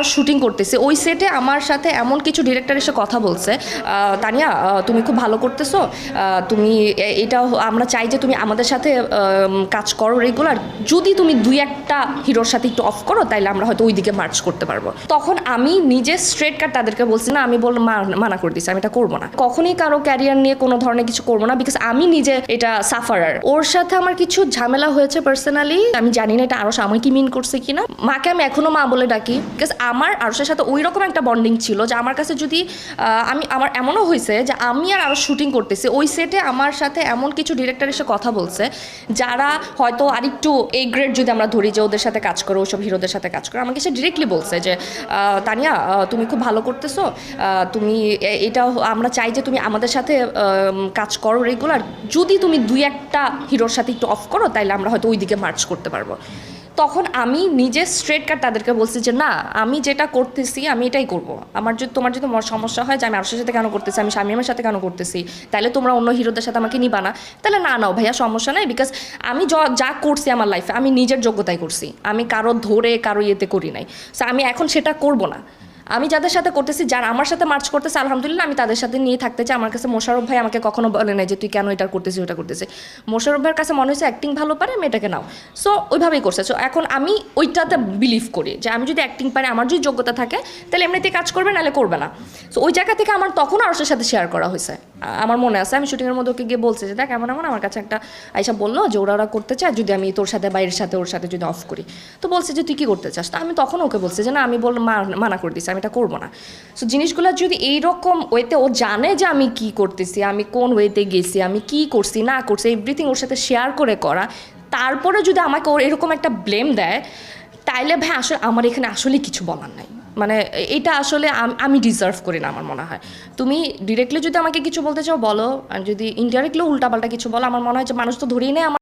আরও শুটিং করতেছি, ওই সেটে আমার সাথে এমন কিছু ডিরেক্টর এসে কথা বলছে, তানিয়া তুমি খুব ভালো করতেছো, তুমি এটা আমরা চাই যে তুমি আমাদের সাথে কাজ করো রেগুলার, যদি তুমি দুই একটা হিরোর সাথে একটু অফ করো তাইলে আমরা হয়তো ওই দিকে মার্চ করতে পারবো। তখন আমি নিজে স্ট্রেট কাট তাদেরকে বলছি না, আমি মানা করে দিচ্ছি, আমি এটা করবো না, কখনই কারো ক্যারিয়ার নিয়ে কোনো ধরনের কিছু করবো না, বিকজ আমি নিজে এটা সাফারার। ওর সাথে আমার কিছু ঝামেলা হয়েছে পার্সোনালি, আমি জানি না এটা আরো আমাকে মিন করছে কিনা। মাকে আমি এখনো মা বলে ডাকি, বিকজ আমার আরশের সাথে ওই রকম একটা বন্ডিং ছিল যে আমার কাছে যদি আমার এমনও হয়েছে যে আমি আর আরো শুটিং করতেছি, ওই সেটে আমার সাথে এমন কিছু ডিরেক্টর এসে কথা বলছে যারা হয়তো আরেকটু এই গ্রেড যদি আমরা ধরি যে ওদের সাথে কাজ করো, ওইসব হিরোদের সাথে কাজ করো, আমাকে সে ডিরেক্টলি বলছে যে তানিয়া তুমি খুব ভালো করতেছো, তুমি এটা আমরা চাই যে তুমি আমাদের সাথে কাজ করো রেগুলার, যদি তুমি দুই একটা হিরোর সাথে একটু অফ করো তাইলে আমরা হয়তো ওই দিকে মার্চ করতে পারবো। তখন আমি নিজে স্ট্রেট কাট তাদেরকে বলছি যে না, আমি যেটা করতেছি আমি এটাই করব। তোমার যদি সমস্যা হয় যে আমি আরশের সাথে কেন করতেছি, আমি শামীমের সাথে কেন করতেছি, তাহলে তোমরা অন্য হিরোদের সাথে আমাকে নিবা না, তাহলে না নাও ভাইয়া, সমস্যা নাই, বিকজ আমি যা করছি আমার লাইফে আমি নিজের যোগ্যতায় করছি, আমি কারো ধরে কারো ইয়েতে করি নাই। সো আমি এখন সেটা করব না। আমি যাদের সাথে করতেছি, যারা আমার সাথে মার্চ করতেছে আলহামদুলিল্লাহ, আমি তাদের সাথে নিয়ে থাকতে চাই। আমার কাছে মোশাররফ ভাই আমাকে কখনো বলে নাই যে তুই কেন এটা করতেছিস ওটা করতেছিস। মোশাররফ ভাইয়ের কাছে মনে হয়েছে অ্যাক্টিং ভালো পারে, আমি এটাকে নাও, সো ওইভাবেই করছে। সো এখন আমি ওইটাতে বিলিভ করি যে আমি যদি অ্যাক্টিং পারে, আমার যদি যোগ্যতা থাকে, তাহলে এমনিতে কাজ করবে, নাহলে করবে না। সো ওই জায়গা থেকে আমার তখন আরশের সাথে শেয়ার করা হয়েছে। আমার মনে আছে আমি শুটিংয়ের মধ্যে ওকে গিয়ে বলছে যে দেখ এমন আমার কাছে একটা আইসা বললো যে ওরা করতে চায়, যদি আমি তোর সাথে বাইরের সাথে ওর সাথে যদি অফ করি, তো বলছে যে তুই কী করতে চাস, তো আমি তখন ওকে বলছি যে না, আমি মানা করে দিচ্ছি, আমি এটা করবো না। সো জিনিসগুলো যদি এইরকম ওয়েতে ও জানে যে আমি কি করতেছি, আমি কোন ওয়েতে গেছি, আমি কি করছি না করছি, এভরিথিং ওর সাথে শেয়ার করে করা, তারপরে যদি আমাকে ওর এরকম একটা ব্লেম দেয়, তাইলে ভাই আসলে আমার এখানে আসলে কিছু বলার নাই। মানে এটা আসলে আমি ডিজার্ভ করি না আমার মনে হয়। তুমি ডিরেক্টলি যদি আমাকে কিছু বলতে চাও বলো, আর যদি ইনডাইরেক্টলি উল্টাপাল্টা কিছু বলো, আমার মনে হয় যে মানুষ তো ধরেই নেয় আমার